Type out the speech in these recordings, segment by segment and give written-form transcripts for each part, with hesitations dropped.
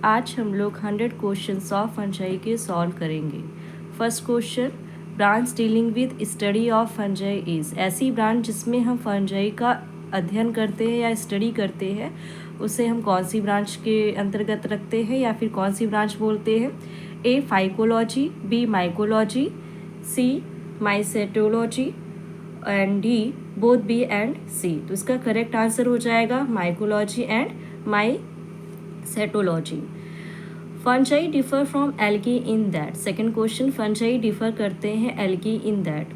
आज हम लोग 100 क्वेश्चंस ऑफ फंजाई के सॉल्व करेंगे। First question, branch dealing with study of fungi is. ऐसी ब्रांच जिसमें हम फंजाई का अध्ययन करते हैं या स्टडी करते हैं उसे हम कौन सी ब्रांच के अंतर्गत रखते हैं या फिर कौन सी ब्रांच बोलते हैं? A phycology, B mycology, C mycetology and D both B and C. तो इसका करेक्ट आंसर हो जाएगा mycology and mycetology. Fungi differ from algae in that. Second question, fungi differ करते हैं algae in that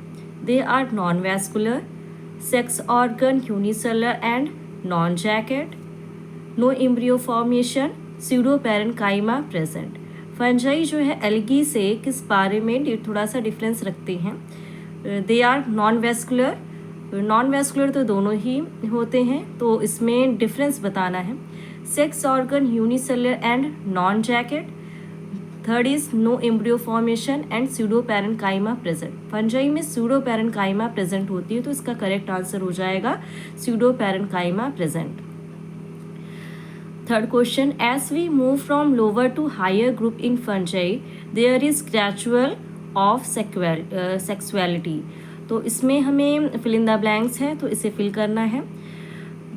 they are non vascular, sex organ unicellular and non jacket, no embryo formation, pseudo parenchyma present. Fungi जो है algae से किस बारे में थोड़ा सा डिफरेंस रखते हैं? They are non vascular, non vascular तो दोनों ही होते हैं तो इसमें डिफरेंस बताना है। Sex organ unicellular and non jacket. Third is no embryo formation and pseudo parenchyma present. Fungi में स्यूडो पैरेन्काइमा प्रेजेंट होती है तो इसका करेक्ट आंसर हो जाएगा pseudo parenchyma present. Third question, as we move from lower to higher group in fungi, there is gradual of sexuality. तो इसमें हमें fill in the blanks है तो इसे fill करना है।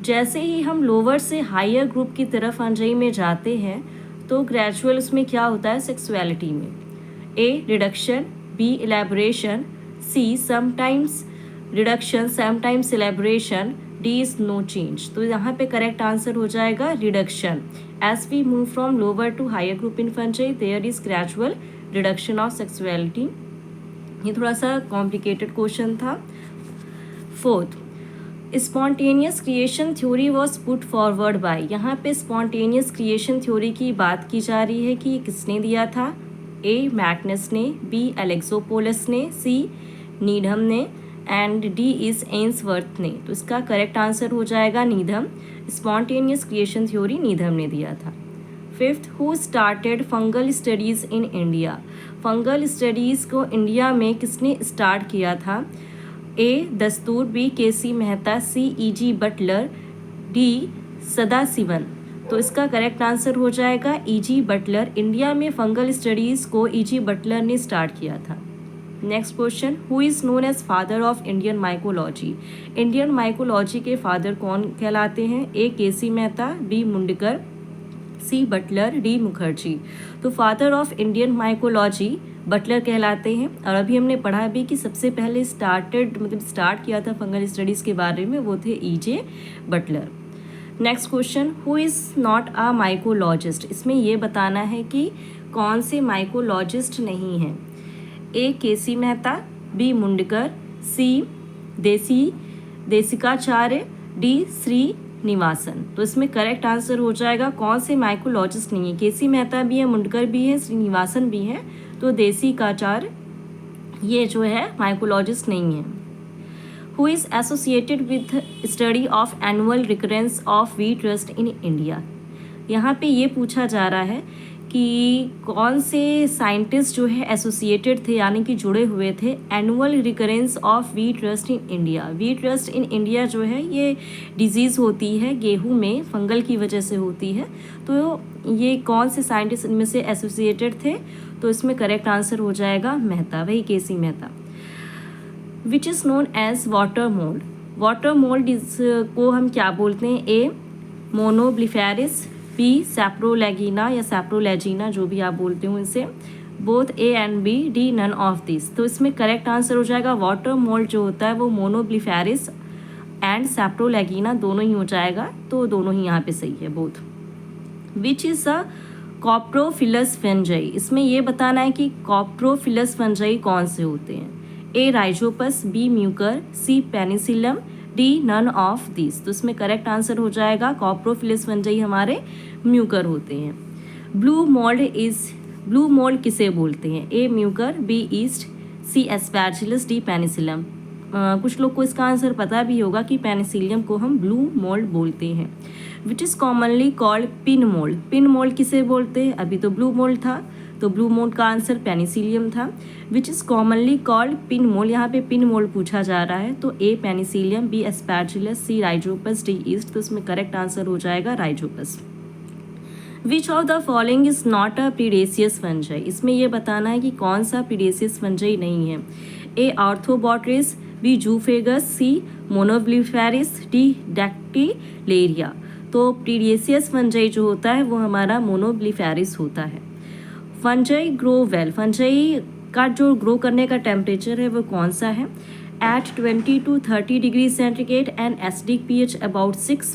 जैसे ही हम लोअर से हायर ग्रुप की तरफ फंजाई में जाते हैं तो ग्रेजुअल उसमें क्या होता है सेक्सुअलिटी में? A reduction, B elaboration, C sometimes reduction sometimes elaboration, D is no change. तो यहाँ पे करेक्ट आंसर हो जाएगा reduction. As we move from lower to higher group in fungi there is gradual reduction of sexuality. ये थोड़ा सा complicated question था। Fourth, spontaneous creation theory was put forward by. यहाँ पे स्पॉन्टेनियस क्रिएशन थ्योरी की बात की जा रही है कि ये किसने दिया था? ए मैग्नस ने, बी एलेक्सोपोलस ने, सी नीडम ने एंड डी इज एंसवर्थ ने। तो इसका करेक्ट आंसर हो जाएगा Needham. Spontaneous creation theory Needham ने दिया था। Fifth, who started fungal studies in India. Fungal studies को इंडिया में किसने स्टार्ट किया था? A Dastur, B K C. Mehta, C E G. Butler, D Sadasivan. तो इसका करेक्ट आंसर हो जाएगा ई.जी. बटलर। इंडिया में फंगल स्टडीज़ को ई.जी. बटलर ने स्टार्ट किया था। Next question, who is known as father of Indian mycology. Indian mycology के फादर कौन कहलाते हैं? A K C. Mehta, B Mundkur, C Butler, D Mukherjee. तो father of Indian mycology Butler कहलाते हैं। और अभी हमने पढ़ा भी कि सबसे पहले स्टार्ट किया था फंगल स्टडीज़ के बारे में, वो थे E J. Butler. Next question, who is not a mycologist. इसमें ये बताना है कि कौन से माइकोलॉजिस्ट नहीं हैं। A K C. Mehta, B Mundkur, C देसिकाचार्य, D Srinivasan. तो इसमें करेक्ट आंसर हो जाएगा कौन से माइकोलॉजिस्ट नहीं है। के.सी. मेहता भी है, मुंडकर भी है, श्रीनिवासन भी है, तो देसिकाचार्य ये जो है माइकोलॉजिस्ट नहीं है। Who is associated with study of annual recurrence of wheat rust in India. यहाँ पे ये पूछा जा रहा है कि कौन से साइंटिस्ट जो है एसोसिएटेड थे यानी कि जुड़े हुए थे annual recurrence of wheat rust in India. Wheat rust in India जो है ये डिजीज़ होती है गेहूं में, फंगल की वजह से होती है। तो ये कौन से साइंटिस्ट इनमें से एसोसिएटेड थे? तो इसमें करेक्ट आंसर हो जाएगा मेहता, वही K C. Mehta. Which is known as water mould. Water mould को हम क्या बोलते हैं? ए मोनोब्लिफेरिस, बी सैप्रोलेगिना या सैप्रोलेजिना, जो भी आप बोलते हो इसे, both A and B, D none of this. तो इसमें करेक्ट आंसर हो जाएगा वाटर मोल्ड जो होता है वो मोनोब्लिफेरिस एंड सैप्रोलेगिना दोनों ही हो जाएगा, तो दोनों ही यहाँ पे सही है, both. Which is a coprophilous fungi. इसमें ये बताना है कि कॉप्रोफिलस फंजाई कौन से होते हैं। A Rhizopus, B Mucor, C Penicillium, D none of this. तो इसमें करेक्ट आंसर हो जाएगा कॉप्रोफिलस फंजाई हमारे म्यूकर होते हैं। ब्लू मोल्ड किसे बोलते हैं? ए म्यूकर, बी ईस्ट, सी एस्पैर्जिलस, डी पेनिसिलम। कुछ लोग को इसका आंसर पता भी होगा कि पेनिसिलियम को हम ब्लू मोल्ड बोलते हैं। Which is commonly called pin mould. Pin mould किसे बोलते हैं? अभी तो ब्लू मोल्ड था, तो ब्लू मोल्ड का आंसर पेनिसिलियम था। Which is commonly called pin mould, यहाँ पे पिन मोल्ड पूछा जा रहा है, तो A Penicillium, B Aspergillus, C Rhizopus, D yeast. तो इसमें करेक्ट आंसर हो जाएगा Rhizopus. Which of the following is not a predacious fungi, इसमें ये बताना है कि कौन सा प्रीडेसियस फंजाई नहीं है। ए आर्थ्रोबॉट्रिस, बी जूफेगस, सी मोनोब्लिफेरिस, डी डैक्टिलेरिया। तो प्रीडेसियस फंजाई जो होता है वो हमारा मोनोब्लिफेरिस होता है। फंजाई ग्रो वेल, फंजाई का जो ग्रो करने का टेम्परेचर है वो कौन सा है? at 20 to 30 degree centigrade and acidic pH about 6,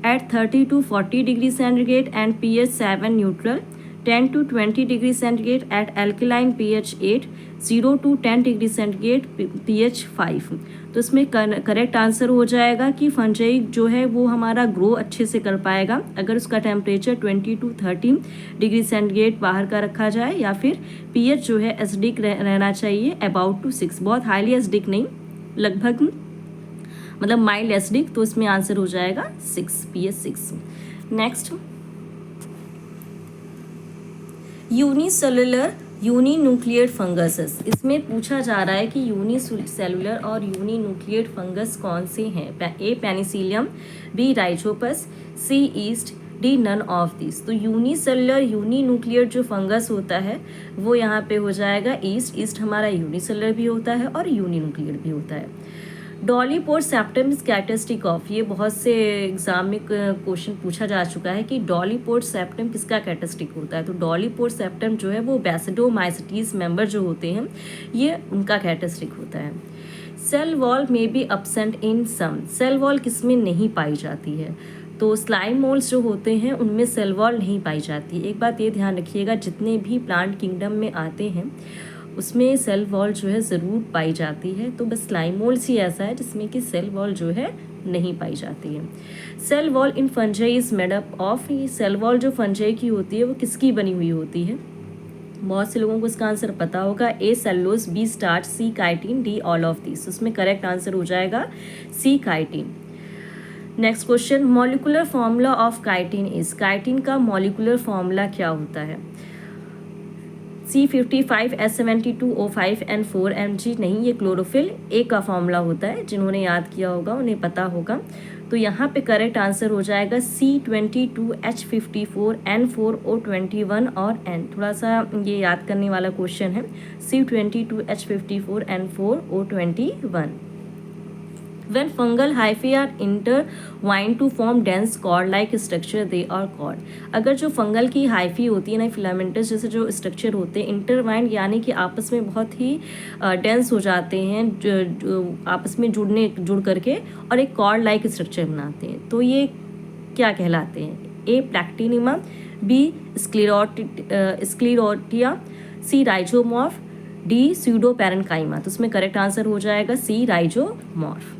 at 30 to 40 degree centigrade and pH 7 neutral, 10 to 20 degree centigrade at alkaline pH 8, 0 to 10 degree centigrade pH 5। तो इसमें करेक्ट आंसर हो जाएगा कि फंजाई जो है वो हमारा ग्रो अच्छे से कर पाएगा अगर उसका टेम्परेचर 20 to 30 डिग्री सेंटीग्रेड बाहर का रखा जाए, या फिर पीएच जो है एसिडिक रहना चाहिए अबाउट टू 6, बहुत हाईली एसिडिक नहीं, लगभग मतलब माइल्ड एसिडिक। तो इसमें आंसर हो जाएगा 6, पीएच 6। नेक्स्ट, यूनिसेलुलर यूनिन्यूक्लियेट फंगसेस, इसमें पूछा जा रहा है कि यूनिसेलुलर और यूनिन्यूक्लियेट फंगस कौन से हैं? A Penicillium, B Rhizopus, C yeast, D none of this. तो यूनिसेलुलर यूनिन्यूक्लियेट जो फंगस होता है वो यहाँ पे हो जाएगा ईस्ट। ईस्ट हमारा यूनिसेलुलर भी होता है और यूनिन्यूक्लियेट भी होता है। डॉलीपोर्ट सेप्टम इज कैरेक्टरिस्टिक ऑफ, ये बहुत से एग्जाम में क्वेश्चन पूछा जा चुका है कि डॉलीपोर्ट सेप्टम किसका कैरेक्टरिस्टिक होता है। तो डॉलीपोर्ट सेप्टम जो है वो बैसिडोमाइसिटीज मेंबर जो होते हैं ये उनका कैरेक्टरिस्टिक होता है। सेल वॉल में B absent in some, cell wall किसमें नहीं पाई जाती है? तो स्लाइम मोल्ड्स जो होते हैं उनमें सेल वॉल नहीं पाई जाती। एक बात ये ध्यान रखिएगा, जितने भी प्लांट किंगडम में आते हैं उसमें सेल वॉल जो है ज़रूर पाई जाती है। तो बस स्लाइम मोल्ड्स ही ऐसा है जिसमें कि सेल वॉल जो है नहीं पाई जाती है। Cell wall in fungi is made up of, ये सेल वॉल जो फंजाई की होती है वो किसकी बनी हुई होती है? बहुत से लोगों को इसका आंसर पता होगा। A cellulose, B starch, C chitin, D all of this. उसमें करेक्ट आंसर हो जाएगा C chitin. Next question, molecular formula of chitin is, chitin का मॉलिकुलर फॉर्मूला क्या होता है? C55 S72 O5 N4 Mg, नहीं, ये क्लोरोफिल ए का फॉर्मूला होता है। जिन्होंने याद किया होगा उन्हें पता होगा। तो यहाँ पे करेक्ट आंसर हो जाएगा C22 H54 N4 O21 और N। थोड़ा सा ये याद करने वाला क्वेश्चन है। C22 H54 N4 O21। When fungal hyphae are intertwined to form dense cord-like structure, they are called। अगर जो फंगल की हाइफी होती है ना, फिलामेंटस जैसे जो स्ट्रक्चर होते हैं, इंटरवाइंड यानी कि आपस में बहुत ही डेंस हो जाते हैं, जो आपस में जुड़ करके और एक कॉर्ड लाइक स्ट्रक्चर बनाते हैं, तो ये क्या कहलाते हैं? A plectenchyma, B sclerotia, C rhizomorph, D pseudoparenchyma. तो उसमें करेक्ट आंसर हो जाएगा C rhizomorph.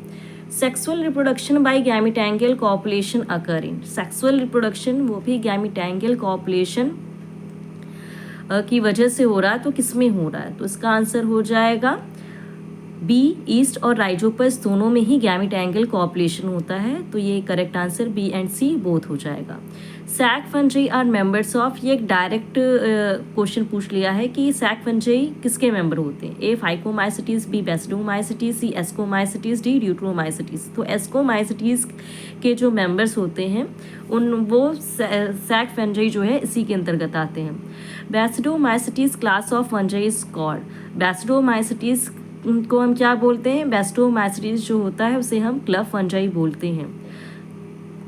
Sexual reproduction by gametangial copulation occur in, sexual reproduction वो भी गैमीटैंगल कॉपुलेशन की वजह से हो रहा है, तो किस में हो रहा है? तो इसका आंसर हो जाएगा बी, ईस्ट और राइजोपस दोनों में ही गैमीटैंगल कॉपुलेशन होता है। तो ये correct answer B and C both हो जाएगा। Sac fungi are members of, ये एक डायरेक्ट क्वेश्चन पूछ लिया है कि सैक फंजाई किसके मेंबर होते हैं? ए फाइकोमाइसिटीज, बी बेसिडोमाइसिटीज, सी एस्कोमाइसिटीज, डी ड्यूट्रोमाइसिटीज। तो एस्कोमाइसिटीज के जो मेंबर्स होते हैं वो सैक फंजाई जो है इसी के अंतर्गत आते हैं। Basidiomycetes class of fungi is called, basidiomycetes को हम क्या बोलते हैं? बेसिडोमाइसिटीज जो होता है उसे हम क्लब फंजाई बोलते हैं।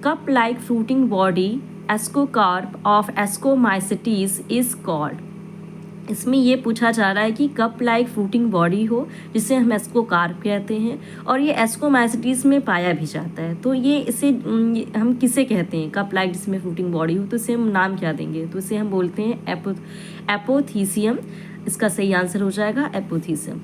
Cup like fruiting body ascocarp of ascomycetes is called, इसमें ये पूछा जा रहा है कि कप लाइक फ्रूटिंग बॉडी हो जिसे हम एस्कोकार्प कहते हैं और ये एस्कोमाइसिटीज में पाया भी जाता है। तो ये इसे हम किसे कहते हैं? कप लाइक जिसमें फ्रूटिंग बॉडी हो, तो इसे हम नाम क्या देंगे? तो इसे हम बोलते हैं एपोथीसियम। इसका सही आंसर हो जाएगा apothecium.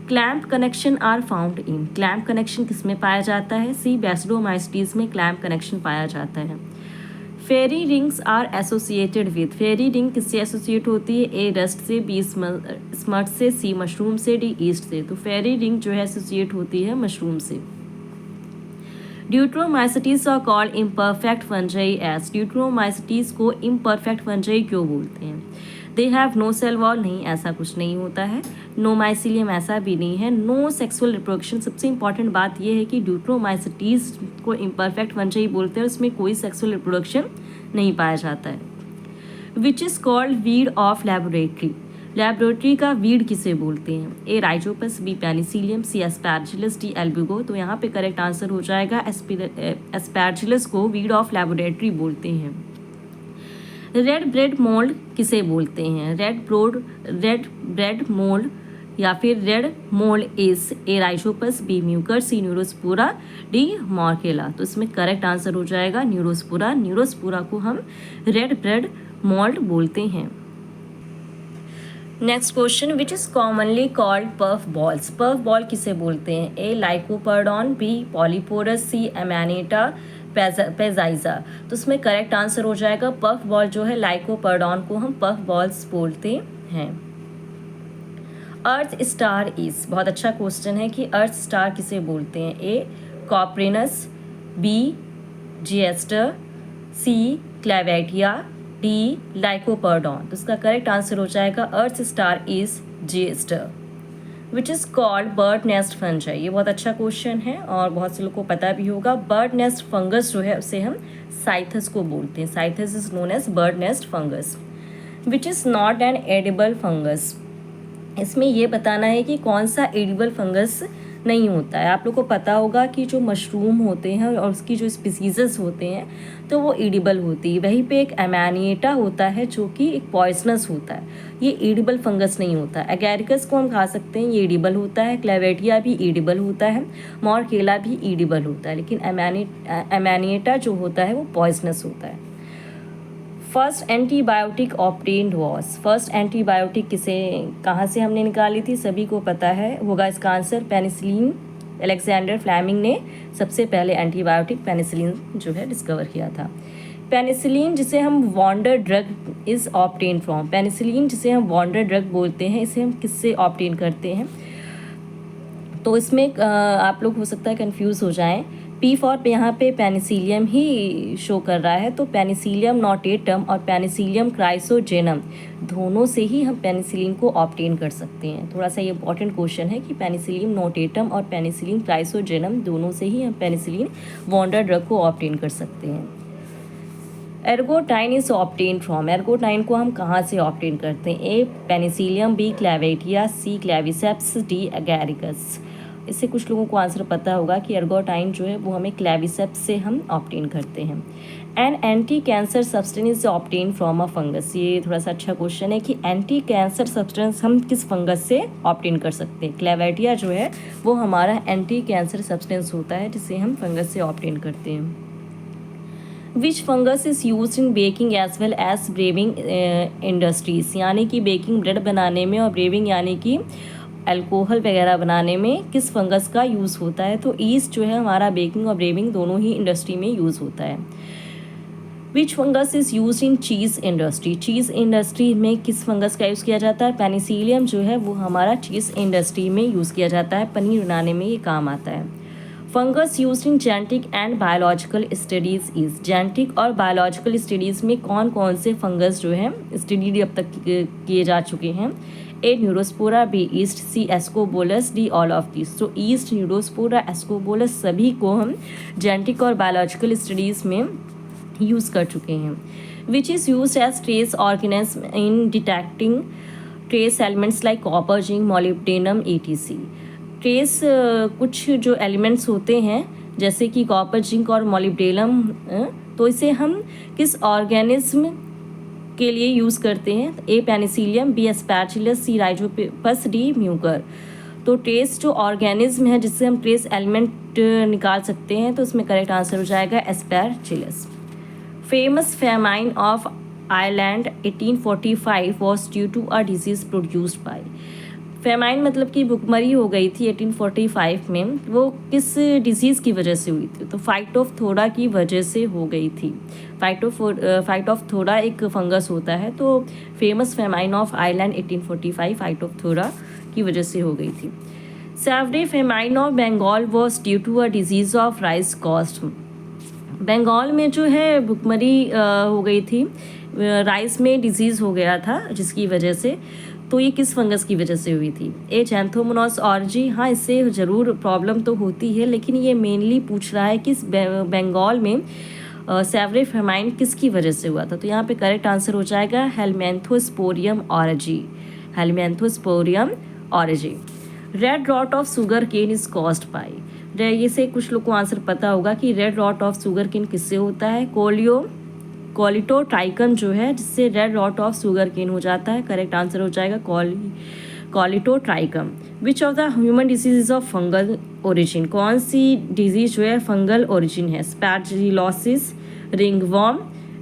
Clamp connection are found in, clamp connection किस में पाया जाता है? सी बेसिडोमाइसिटीज में क्लैम्प कनेक्शन पाया जाता है। Fairy rings are associated with, fairy ring किससे एसोसिएट होती है? ए रस्ट से, बी स्मट से, सी मशरूम से, डी ईस्ट से। तो फेरी रिंग जो है एसोसिएट होती है मशरूम से। Deuteromycetes are called imperfect fungi as, deuteromycetes को इम्परफेक्ट फंजाई क्यों बोलते हैं? They have no cell wall, नहीं, ऐसा कुछ नहीं होता है। नो माइसिलियम, ऐसा भी नहीं है। नो सेक्सुअल रिप्रोडक्शन, सबसे इंपॉर्टेंट बात यह है कि ड्यूट्रोमाइसिटीज को इम्परफेक्ट फंजाई बोलते हैं, उसमें कोई सेक्सुअल रिप्रोडक्शन नहीं पाया जाता है। विच is called weed of laboratory. Laboratory का वीड किसे बोलते हैं? A Rhizopus, B Penicillium, C एस्पैरजिलस, D एल्बुगो। तो यहाँ पे करेक्ट आंसर हो जाएगा एस्पैरजिलस को वीड ऑफ लेबोरेटरी बोलते हैं। रेड ब्रेड मोल्ड किसे बोलते हैं? रेड ब्रेड मोल्ड या फिर red mould is A Rhizopus, B Mucor, C Neurospora, D Morchella. तो इसमें करेक्ट आंसर हो जाएगा न्यूरोस्पोरा। न्यूरोस्पोरा को हम रेड ब्रेड मोल्ड बोलते हैं। Next question, which is commonly called puff balls. Puff ball किसे बोलते हैं? ए लाइकोपर्डॉन, बी पॉलीपोरस, सी एमेनेटा, पेजाइजा। तो इसमें करेक्ट आंसर हो जाएगा पफ बॉल जो है लाइकोपर्डॉन को हम पफ बॉल्स बोलते हैं। अर्थ स्टार इज, बहुत अच्छा क्वेश्चन है कि अर्थ स्टार किसे बोलते हैं? A Coprinus, B Geaster, C Clavatia, D Lycoperdon. तो इसका करेक्ट आंसर हो जाएगा earth star is Geaster. Which is called bird nest fungi. ये बहुत अच्छा क्वेश्चन है और बहुत से लोग को पता भी होगा। बर्ड नेस्ट फंगस जो है उसे हम साइथस को बोलते हैं। Cyathus is known as bird nest fungus. Which is not an edible fungus. इसमें ये बताना है कि कौन सा एडिबल फंगस नहीं होता है। आप लोग को पता होगा कि जो मशरूम होते हैं और उसकी जो स्पीसीज़ होते हैं तो वो एडिबल होती है। वहीं पे एक एमेनिएटा होता है जो कि एक पॉइजनस होता है, ये एडिबल फंगस नहीं होता। एगैरिकस को हम खा सकते हैं, ये एडिबल होता है। क्लेवेटिया भी एडिबल होता है, मॉर्केला भी एडिबल होता है, लेकिन एमेनिएटा जो होता है वो पॉइजनस होता है। First antibiotic obtained was. First antibiotic कहाँ से हमने निकाली थी? सभी को पता है होगा इसका आंसर पेनिसिलिन। अलेक्जेंडर फ्लेमिंग ने सबसे पहले एंटीबायोटिक पेनिसिलिन जो है डिस्कवर किया था। पेनिसिलिन जिसे हम wonder drug is obtain from. Penicillin जिसे हम वॉन्डर ड्रग बोलते हैं, इसे हम किससे ऑब्टेन करते हैं? तो इसमें आप लोग हो सकता है कंफ्यूज हो जाएं। पी फॉर यहाँ पे पेनिसिलियम ही शो कर रहा है, तो पेनिसिलियम नोटेटम और पेनिसिलियम क्राइसोजेनम दोनों से ही हम पेनिसिलिन को ऑब्टेन कर सकते हैं। थोड़ा सा ये इंपॉर्टेंट क्वेश्चन है कि पेनिसिलियम नोटेटम और पेनिसिलिन क्राइसोजेनम दोनों से ही हम पेनिसिलिन वॉन्डर ड्रग को ऑब्टेन कर सकते हैं। एर्गोटाइन इज ऑब्टेन फ्रॉम। एर्गोटाइन को हम कहाँ से ऑब्टेन करते हैं? A Penicillium, B क्लेवेटिया, C Claviceps, D एगैरिकस। इससे कुछ लोगों को आंसर पता होगा कि एर्गोटाइन जो है वो हमें क्लेविसेप्स से हम ऑब्टेन करते हैं। An anti cancer substance is obtain from a fungus. ये थोड़ा सा अच्छा क्वेश्चन है कि एंटी कैंसर सब्सटेंस हम किस फंगस से ऑब्टेन कर सकते हैं। क्लेवेटिया जो है वो हमारा एंटी कैंसर सब्सटेंस होता है जिसे हम फंगस से ऑब्टेन करते हैं। Which fungus is use in baking as well as brewing industries. यानी कि बेकिंग ब्रेड बनाने में और ब्रेविंग यानी कि अल्कोहल वगैरह बनाने में किस फंगस का यूज़ होता है? तो ईस्ट जो है हमारा बेकिंग और ब्रेविंग दोनों ही इंडस्ट्री में यूज़ होता है। Which fungus is use in cheese industry. Cheese industry में किस फंगस का यूज़ किया जाता है? पेनिसिलियम जो है वो हमारा चीज़ इंडस्ट्री में यूज़ किया जाता है, पनीर बनाने में ये काम आता है। Fungus use in genetic and biological studies is. Genetic और बायोलॉजिकल स्टडीज़ में कौन कौन से फंगस जो हैं स्टडी अब तक किए जा चुके हैं? A Neurospora, B yeast, C Ascobolus, D all of this. तो ईस्ट, न्यूरोस्पोरा, एस्कोबोलस सभी को हम जेनेटिक और बायोलॉजिकल स्टडीज़ में यूज़ कर चुके हैं। Which is use as trace organism in detecting trace elements like copper, zinc, molybdenum, ETC। Trace कुछ जो एलिमेंट्स होते हैं जैसे कि कॉपर, जिंक और मॉलिब्डेनम, तो इसे हम किस ऑर्गेनिज्म के लिए यूज़ करते हैं? A Penicillium, B एस्पैरजिलस, C Rhizopus, D Mucor. तो ट्रेस जो ऑर्गेनिज्म है जिससे हम ट्रेस एलिमेंट निकाल सकते हैं, तो इसमें करेक्ट आंसर हो जाएगा Aspergillus. Famous famine of Ireland 1845 was due to a disease produced by. Famine मतलब कि भुखमरी हो गई थी 1845 में, वो किस डिजीज़ की वजह से हुई थी? तो फाइटोफथोरा की वजह से हो गई थी। फाइटोफथोरा एक फंगस होता है, तो famous famine of Ireland 1845 phytophthora की वजह से हो गई थी। Severe famine of Bengal was due to a disease of rice cost. Bengal में जो है भुखमरी हो गई थी, राइस में डिजीज़ हो गया था जिसकी वजह से। तो ये किस फंगस की वजह से हुई थी? ए जैंथोमोनास ऑर्जी। हाँ, इससे ज़रूर प्रॉब्लम तो होती है, लेकिन ये मेनली पूछ रहा है कि बंगाल में सेवरे फेमाइन किसकी वजह से हुआ था? तो यहाँ पे करेक्ट आंसर हो जाएगा Helminthosporium oryzae, Helminthosporium oryzae. Red rot of sugar cane is caused by, ये से कुछ लोग को आंसर पता होगा कि red rot of sugar cane किससे होता है? कॉलिटोट्राइकम जो है, जिससे red rot of sugar cane हो जाता है। करेक्ट आंसर हो जाएगा Colletotrichum. Which of the human disease is of fungal origin, कौन सी डिजीज जो है फंगल ओरिजिन है? स्पैजिलोसिस, रिंगवॉर्म,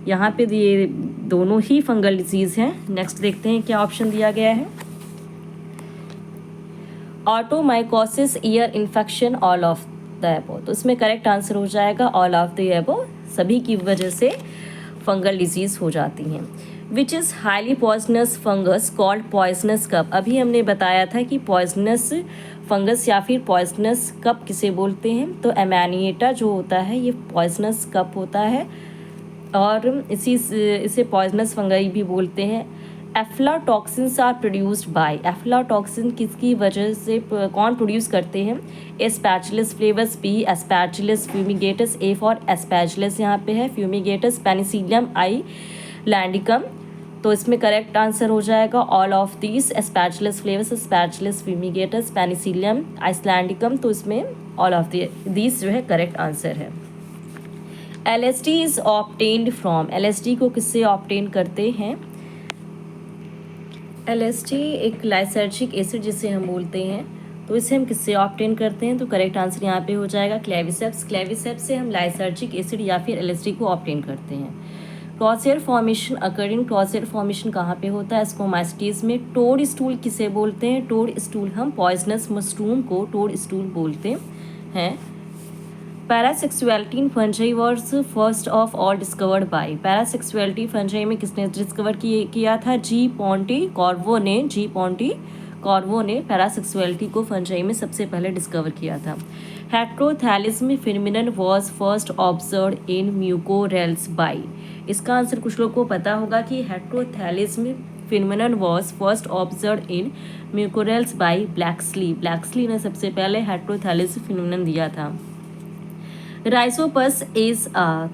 यहाँ पे ये दोनों ही फंगल डिजीज हैं। नेक्स्ट देखते हैं क्या ऑप्शन दिया गया है। Otomycosis, ear infection, all of the above. तो इसमें करेक्ट आंसर हो जाएगा ऑल ऑफ द एबो, सभी की वजह से फंगल डिजीज हो जाती हैं। Which is highly poisonous fungus called poisonous cup, अभी हमने बताया था कि पॉइजनस फंगस या फिर पॉइजनस कप किसे बोलते हैं? तो एमानिएटा जो होता है ये पॉइजनस कप होता है, और इसे पॉइजनस फंगाई भी बोलते हैं। Aflatoxins are produced by, aflatoxin किसकी वजह से कौन प्रोड्यूस करते हैं? Aspergillus flavus, B Aspergillus fumigatus, A for Aspergillus यहाँ पे है, फ्यूमिगेटस पेनिसिलियम आइलैंडिकम। तो इसमें करेक्ट आंसर हो जाएगा all of these, Aspergillus flavus, Aspergillus fumigatus, Penicillium islandicum. तो इसमें ऑल ऑफ दीज जो है करेक्ट आंसर है। LSD is obtained from, LSD को किससे ऑब्टेन करते हैं? LSD एक लाइसर्जिक एसिड जिसे हम बोलते हैं, तो इसे हम किससे ऑब्टेन करते हैं? तो करेक्ट आंसर यहाँ पे हो जाएगा क्लेविसेप्स, क्लेविसेप्स से हम लाइसर्जिक एसिड या फिर LSD को ऑब्टेन करते हैं। Crosshair formation occurring, Crosshair formation कहाँ पे होता है? स्कोमास्टीज में। टोड स्टूल किसे बोलते हैं? टोड स्टूल हम पॉइजनस मशरूम को टोड स्टूल बोलते हैं। Parasexuality in fungi was first of all discovered by, parasexuality fungi में किसने डिस्कवर किया था? जी पॉन्टी कॉर्वो ने पैरासेक्सुअलिटी को फंजाई में सबसे पहले डिस्कवर किया था। Heterothallism phenomenon was first observed in Mucorales by, इसका आंसर कुछ लोग को पता होगा कि heterothallism phenomenon was first observed in Mucorales by Blakeslee, Blakeslee ने सबसे पहले हेट्रोथैलिज्म फिनोमेनन दिया था। राइसोपस इज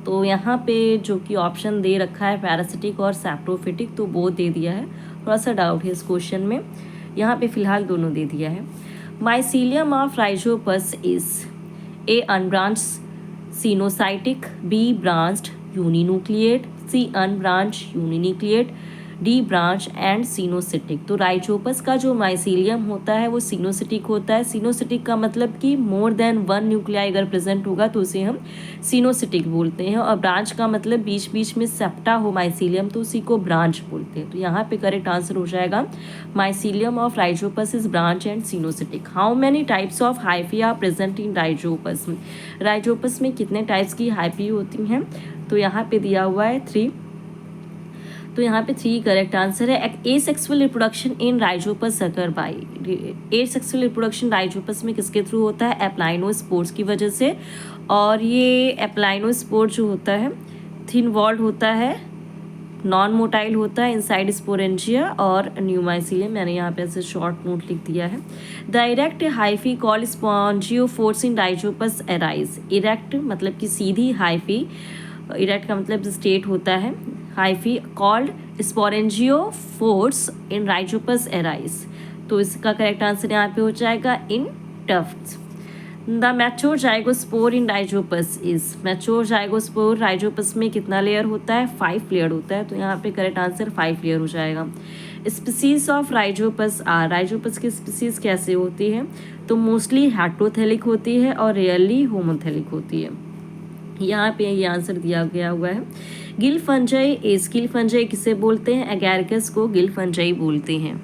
तो यहाँ पे जो कि ऑप्शन दे रखा है पैरासिटिक और सैप्रोफिटिक, तो वो दे दिया है, थोड़ा सा डाउट है इस क्वेश्चन में, यहाँ पे फिलहाल दोनों दे दिया है। Mycelium of Rhizopus is A unbranched coenocytic, B branched uninucleate, C unbranched uninucleate, D branched and coenocytic. तो राइजोपस का जो माइसीलियम होता है वो सिनोसिटिक होता है। सिनोसिटिक का मतलब कि मोर देन वन न्यूक्लियाई अगर प्रेजेंट होगा तो उसे हम सिनोसिटिक बोलते हैं, और ब्रांच का मतलब बीच बीच में सेप्टा हो माइसीलियम तो उसी को ब्रांच बोलते हैं। तो यहाँ पे करेक्ट आंसर हो जाएगा mycelium of Rhizopus is branched and coenocytic. How many types of hyphae are present in Rhizopus, Rhizopus में कितने टाइप्स की हाइफी होती हैं? तो यहाँ पे दिया हुआ है 3, तो यहाँ पे 3 करेक्ट आंसर है। Asexual reproduction in Rhizopus occur by, asexual reproduction Rhizopus में किसके थ्रू होता है? एप्लाइनोस्पोर्स की वजह से, और ये एप्लाइनोस्पोर जो होता है थिन वॉल्ड होता है, नॉन मोटाइल होता है, इनसाइड स्पोरेंजिया और न्यूमाइसीलियम, मैंने यहाँ पे ऐसे शॉर्ट नोट लिख दिया है। The erect hyphae call sporangiophores in Rhizopus arise, erect मतलब कि सीधी हाइफी, इरेक्ट का मतलब स्टेट होता है, hyphae called sporangiophores in Rhizopus arise. तो इसका करेक्ट आंसर यहाँ पे हो जाएगा in tufts. The mature zygospore in Rhizopus is, mature zygospore Rhizopus में कितना लेयर होता है? 5 लेयर होता है, तो यहाँ पे करेक्ट आंसर 5 लेयर हो जाएगा। Species of rhizopus are, rhizopus की स्पीसीज कैसे होती है? तो मोस्टली हेट्रोथेलिक होती है और रेयरली होमोथेलिक होती है, यहाँ पे ये आंसर दिया गया हुआ है। Gill fungi is, Gill fungi किसे बोलते हैं? एगैरिकस को गिल फंजाई बोलते हैं।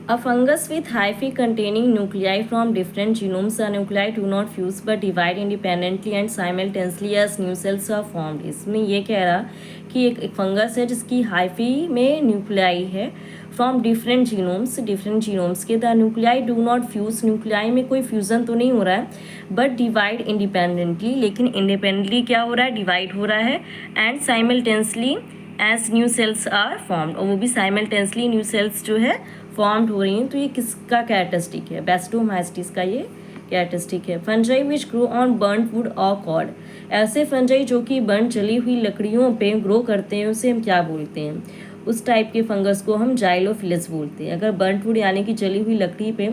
A fungus with hyphae containing nuclei from different genomes, the nuclei do not fuse but divide independently and simultaneously as new cells are formed। इसमें ये कह रहा कि एक फंगस है जिसकी हाइफी में न्यूक्लियाई है फ्रॉम डिफरेंट जीनोम्स के, the nuclei do not fuse, nuclei में कोई फ्यूज़न तो नहीं हो रहा है, बट डिवाइड इंडिपेंडेंटली, लेकिन इंडिपेंडेंटली क्या हो रहा है? डिवाइड हो रहा है, and simultaneously as new cells are formed, और वो भी साइमल्टेनियसली न्यू सेल्स जो है फॉर्म्ड हो रही हैं। तो ये किसका कैरेक्टरिस्टिक है? बेस्टोमाइस्टिस का ये कैरेक्टरिस्टिक है। Fungi which grow on burned would और कॉड, ऐसे फंजाई जो कि बर्न जली हुई लकड़ियों पे ग्रो करते हैं उसे हम क्या बोलते हैं? उस टाइप के फंगस को हम जाइलोफिलस बोलते हैं। अगर बर्न्ड वुड यानी कि जली हुई लकड़ी पे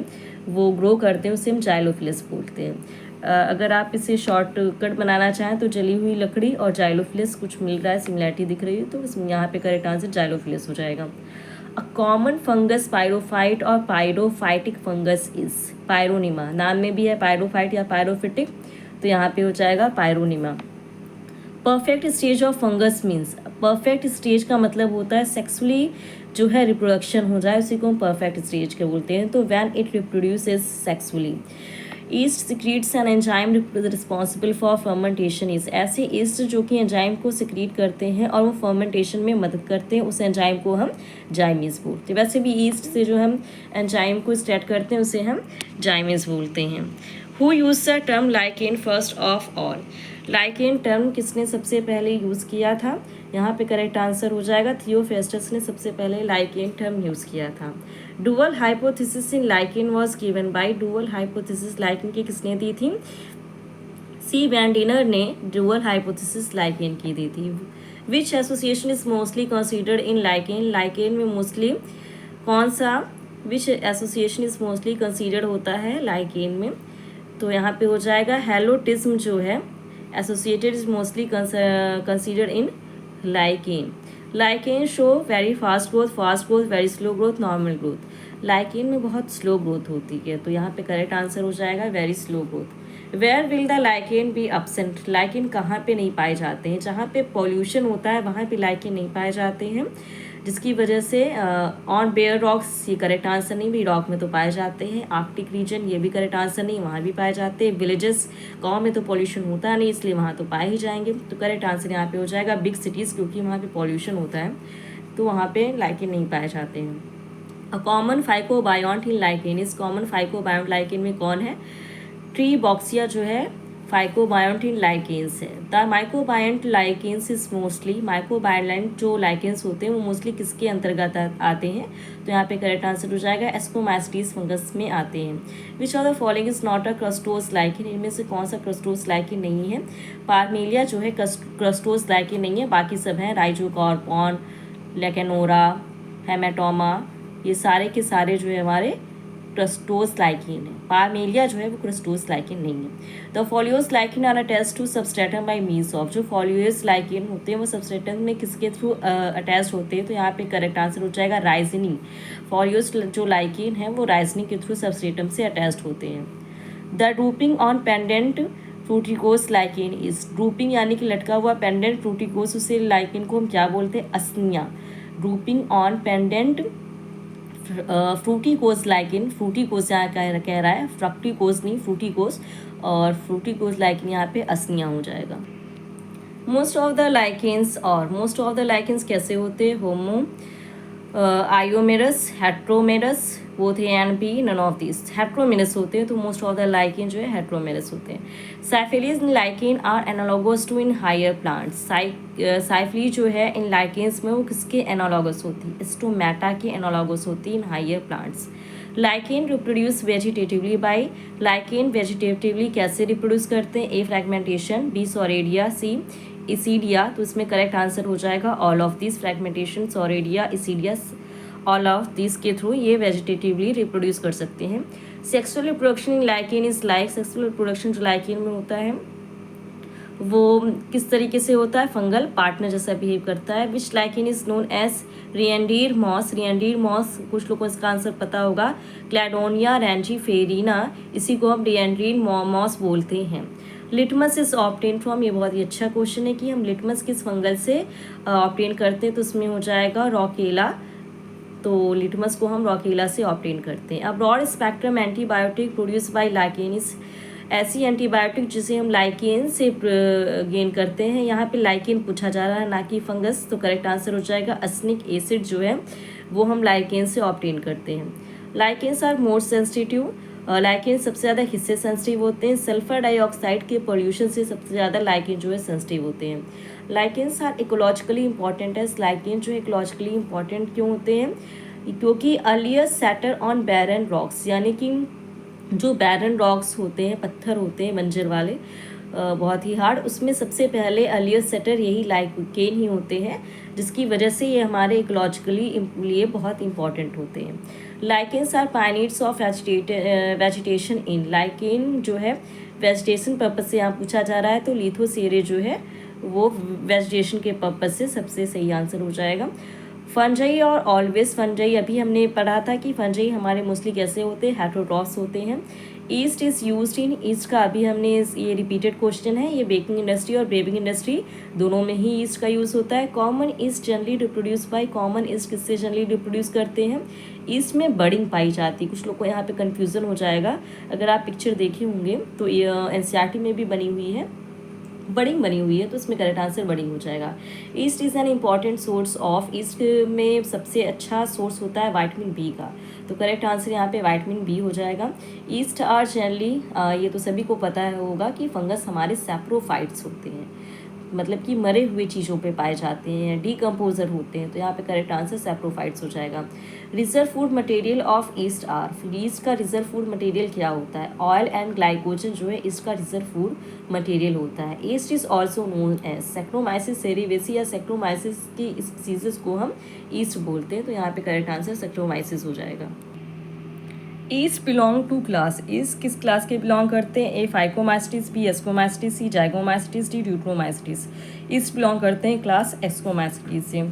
वो ग्रो करते हैं उसे हम जाइलोफिलस बोलते हैं। अगर आप इसे शॉर्टकट बनाना चाहें तो जली हुई लकड़ी और जाइलोफिलस कुछ मिल रहा है, सिमिलैरिटी दिख रही है, तो यहाँ पे करेक्ट आंसर जाइलोफिलस हो जाएगा। अ कॉमन फंगस पायरोफाइट और पायरोफाइटिक फंगस इज पायरोनिमा, नाम में भी है पायरोफाइट या पायरोफिटिक, तो यहाँ पे हो जाएगा Pyronema. Perfect stage of fungus means, perfect stage का मतलब होता है सेक्सुअली जो है रिप्रोडक्शन हो जाए उसी को हम परफेक्ट स्टेज के बोलते हैं। तो when it reproduces sexually. East secretes an enzyme responsible for fermentation is, ऐसे ईस्ट जो कि एंजाइम को सिक्रीट करते हैं और वो फर्मेंटेशन में मदद करते हैं, उस एंजाइम को हम जाइमीज बोलते हैं। वैसे भी ईस्ट से जो हम एंजाइम को स्टार्ट करते हैं उसे हम जाइमीज बोलते हैं। Who use the term lichen first of all, lichen term किसने सबसे पहले यूज़ किया था? यहाँ पे करेक्ट आंसर हो जाएगा थियोफेस्टस ने सबसे पहले लाइकेन टर्म यूज़ किया था। Dual hypothesis in lichen was given by, dual hypothesis lichen की किसने दी थी? सी वैंडिनर ने डुअल हाइपोथेसिस लाइकेन की दी थी। Which association is mostly considered in lichen, lichen में मोस्टली कौन सा which association is mostly considered होता है लाइकेन में? तो यहाँ पे हो जाएगा हेलोटिज्म जो है associated is mostly considered in lichen. Lichen show very fast growth, very slow growth, normal growth. Lichen में बहुत स्लो ग्रोथ होती है, तो यहाँ पे करेक्ट आंसर हो जाएगा very slow growth. Where will the lichen be absent, lichen कहाँ पे नहीं पाए जाते हैं? जहाँ पे पॉल्यूशन होता है वहाँ पे लाइकेन नहीं पाए जाते हैं, जिसकी वजह से ऑन बेयर रॉक्स ये करेक्ट आंसर नहीं, भी रॉक में तो पाए जाते हैं। आर्कटिक रीजन ये भी करेक्ट आंसर नहीं, वहाँ भी पाए जाते हैं। विलेजेस गांव में तो पॉल्यूशन होता नहीं इसलिए वहाँ तो पाए ही जाएंगे, तो करेक्ट आंसर यहाँ पे हो जाएगा बिग सिटीज़, क्योंकि वहाँ पे पॉल्यूशन होता है तो वहाँ पे लाइकेन नहीं पाए जाते हैं। A common phycobiont in lichen is, common phycobiont lichen में कौन है? ट्री बॉक्सिया जो है फाइकोबायोंट इन लाइकेन्स है। The mycobiont lichens is mostly, mycobiont जो लाइकेन्स होते हैं वो मोस्टली किसके अंतर्गत आते हैं? तो यहाँ पे करेक्ट आंसर हो जाएगा एस्कोमास्टीज फंगस में आते हैं। Which of the following is not a crustose lichen, इनमें से कौन सा क्रस्टोस लाइकेन नहीं है? पार्मेलिया जो है क्रस्टोस लाइकेन नहीं है, बाकी सब हैं राइजोकॉर्पॉन, लेकेनोरा, हेमेटोमा, ये सारे के सारे जो है हमारे क्रस्टोस लाइकेन है। पार्मेलिया जो है वो क्रस्टोस लाइकेन नहीं है। The foliose lichen are attached to substratum by means of, जो फॉलियोस लाइकेन होते हैं वो सबस्ट्रेटम में किसके थ्रू अटैच होते हैं? तो यहाँ पे करेक्ट आंसर हो जाएगा राइजिनी। फॉलियोस जो लाइकेन है वो राइजिनी के थ्रू सबस्ट्रेटम से अटैच्ड होते हैं। The drooping on pendant fruticose lichen is, drooping यानी कि लटका हुआ पेंडेंट फ्रूटिकोस, उसे लाइकेन को हम क्या बोलते हैं? असनिया। Drooping on pendant fruticose lichen, फ्रूटिकोस यहाँ कह रहा है, फ्रक्टिकोस नहीं फ्रूटिकोस, और फ्रूटिकोस लाइकेन यहाँ पे असनिया हो जाएगा। मोस्ट ऑफ द लाइकेन्स, और मोस्ट ऑफ द लाइकेन्स कैसे होते हैं? Homoiomerous, heteromerous, both A and B, none of this. Heteromerous होते हैं तो मोस्ट ऑफ द लाइकेन जो है हेट्रोमेरस होते हैं। Cyphellae in lichen are analogous to in higher plants, cyphellae जो है इन लाइकेन्स में वो किसके एनालॉगस होती है? स्टोमेटा के एनालॉगस होती है in higher plants. Lichen reproduce vegetatively by, lichen vegetatively कैसे रिप्रोड्यूस करते हैं? ए फ्रैगमेंटेशन, बी सोरेडिया, सी इसीडिया, तो इसमें करेक्ट आंसर हो जाएगा all of this. Fragmentation, soredia, isidia, all of this के थ्रू ये वेजिटेटिवली रिप्रोड्यूस कर सकते हैं। Sexual reproduction in lichen is like, sexual reproduction जो लाइकेन में होता है वो किस तरीके से होता है? फंगल पार्टनर जैसा बिहेव करता है। Which lichen is known as reindeer moss, reindeer moss कुछ लोगों को इसका आंसर पता होगा, क्लैडोनिया रेंजीफेरिना, इसी को हम रिएंडीर मॉस बोलते हैं। लिटमस इज ऑप्टेन फ्रॉम, ये बहुत ही अच्छा क्वेश्चन है कि हम लिटमस किस फंगल से ऑप्टेन करते हैं, तो उसमें हो जाएगा रॉकेला, तो लिटमस को हम रॉकेला से ऑप्टेन करते हैं। अब broad spectrum antibiotic produce by lichen is, ऐसी एंटीबायोटिक जिसे हम लाइकेन से गेन करते हैं। यहाँ पे लाइकेन पूछा जा रहा है ना कि फंगस, तो करेक्ट आंसर हो जाएगा अस्निक एसिड जो है वो हम लाइकेन से ऑप्टेन करते हैं। Lichens are more sensitive, lichen सबसे ज़्यादा किससे सेंसिटिव होते हैं? सल्फर डाइऑक्साइड के पोल्यूशन से सबसे ज़्यादा लाइकेन जो है सेंसिटिव होते हैं। लाइकेन्स आर इकोलॉजिकली इंपॉर्टेंट है, लाइकेन जो है इकोलॉजिकली इंपॉर्टेंट क्यों होते हैं? क्योंकि earlier settle on barren rocks, यानी कि जो बैरन रॉक्स होते हैं, पत्थर होते हैं बंजर वाले, बहुत ही हार्ड, उसमें सबसे पहले अर्लिएस्ट सेटर यही लाइकेन ही होते हैं, जिसकी वजह से ये हमारे इकोलॉजिकली लिए बहुत इंपॉर्टेंट होते हैं। Lichens are pioneers of vegetation in, lichen जो है वेजिटेशन पर्पज से यहाँ पूछा जा रहा है, तो लिथोसेरे जो है वो वेजिटेशन के पर्पज से सबसे सही आंसर हो जाएगा। फंजाई और ऑलवेज फंजाई, अभी हमने पढ़ा था कि फंजाई हमारे मोस्टली कैसे होते हैं, हेटेरोट्रॉफ्स होते हैं। East is used in, east का अभी हमने ये रिपीटेड क्वेश्चन है, ये बेकिंग इंडस्ट्री और ब्रेविंग इंडस्ट्री दोनों में ही ईस्ट का यूज़ होता है। Common east generally reproduce by, common east किससे जनरली रिप्रोड्यूस करते हैं, ईस्ट में बडिंग पाई जाती है। कुछ लोग को यहाँ पे कन्फ्यूज़न हो जाएगा, अगर आप पिक्चर देखे होंगे तो ये NCERT में भी बनी हुई है, बडिंग बनी हुई है, तो इसमें करेक्ट आंसर बडिंग हो जाएगा। East is an important source of, yeast में सबसे अच्छा सोर्स होता है विटामिन बी का, तो करेक्ट आंसर यहाँ पे विटामिन बी हो जाएगा। ईस्ट आर जनरली, ये तो सभी को पता है होगा कि फंगस हमारे सैप्रोफाइट्स होते हैं, मतलब कि मरे हुए चीज़ों पे पाए जाते हैं, डीकम्पोजर होते हैं, तो यहाँ पे करेक्ट आंसर सैप्रोफाइट्स हो जाएगा। Reserve food material of yeast are, yeast का रिजर्व फूड मटेरियल क्या होता है, ऑयल एंड ग्लाइकोजन जो है ईस्ट का रिजर्व फूड मटेरियल होता है। Yeast is also known as Saccharomyces cerevisiae, या सेक्रोमाइसिस की सीजेस को हम ईस्ट बोलते हैं, तो यहाँ पे करेक्ट आंसर सेक्रोमाइसिस हो जाएगा। Yeast belong to class, yeast किस क्लास के बिलोंग करते हैं, A phycomycetes, B ascomycetes, C zygomycetes, D deuteromycetes. Yeast belong करते हैं क्लास एस्कोमास्टिस से।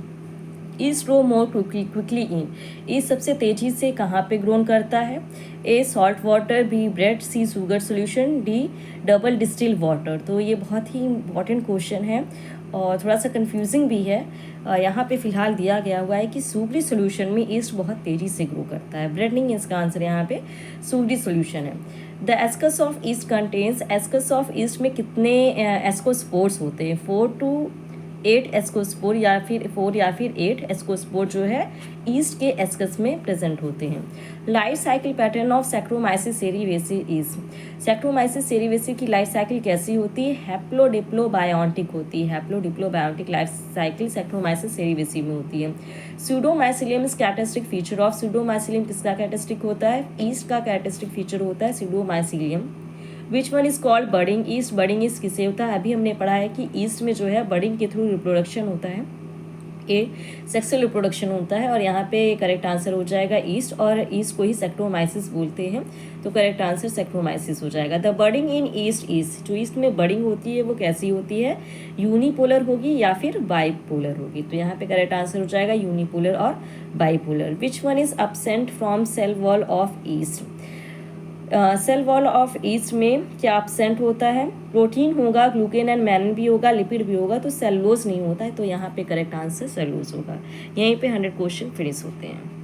Yeast grow more quickly in, yeast सबसे तेज़ी से कहाँ पे ग्रोन करता है, A salt water, B bread, C sugar solution, D double distil water. तो ये बहुत ही इंपॉर्टेंट क्वेश्चन है और थोड़ा सा कंफ्यूजिंग भी है। यहाँ पे फिलहाल दिया गया हुआ है कि सूगरी सोल्यूशन में ईस्ट बहुत तेज़ी से ग्रो करता है, ब्रेड नहीं है इसका आंसर, यहाँ पे सूगरी सोल्यूशन है। The ascus of east contains, ascus of yeast में कितने एस्कोस्पोर्स होते हैं, 4 to 8 एस्कोस्पोर, या फिर 4 या फिर 8 एस्कोस्पोर जो है ईस्ट के एस्कस में प्रेजेंट होते हैं। Life cycle pattern of Saccharomyces cerevisiae is, Saccharomyces cerevisiae की लाइफ साइकिल कैसी होती है, हैप्लोडिप्लोबायोटिक होती है, haplodiplobiontic life cycle Saccharomyces cerevisiae में होती है। Pseudomycelium is characteristic feature of, pseudomycelium किसका कैरेक्टरिस्टिक होता है, ईस्ट का कैरेक्टरिस्टिक फीचर होता है pseudomycelium. Which one is called budding yeast, budding yeast किसे होता है, अभी हमने पढ़ा है कि ईस्ट में जो है बडिंग के थ्रू रिप्रोडक्शन होता है, ए सेक्सुअल रिप्रोडक्शन होता है, और यहाँ पे करेक्ट आंसर हो जाएगा ईस्ट, और ईस्ट को ही सेक्रोमाइसिस बोलते हैं, तो करेक्ट आंसर सेक्रोमाइसिस हो जाएगा। The budding in east is, जो ईस्ट में बडिंग होती है वो कैसी होती है, यूनिपोलर होगी या फिर बाईपोलर होगी, तो यहाँ पे करेक्ट आंसर हो जाएगा यूनिपोलर और bipolar. Which one is absent from cell wall of yeast, cell wall of yeast में क्या एब्सेंट होता है, प्रोटीन होगा, ग्लूकेन एंड मैलिन भी होगा, लिपिड भी होगा, तो सेलुलोज नहीं होता है, तो यहाँ पे करेक्ट आंसर सेलुलोज होगा। यहीं पे 100 क्वेश्चन फिनिश होते हैं।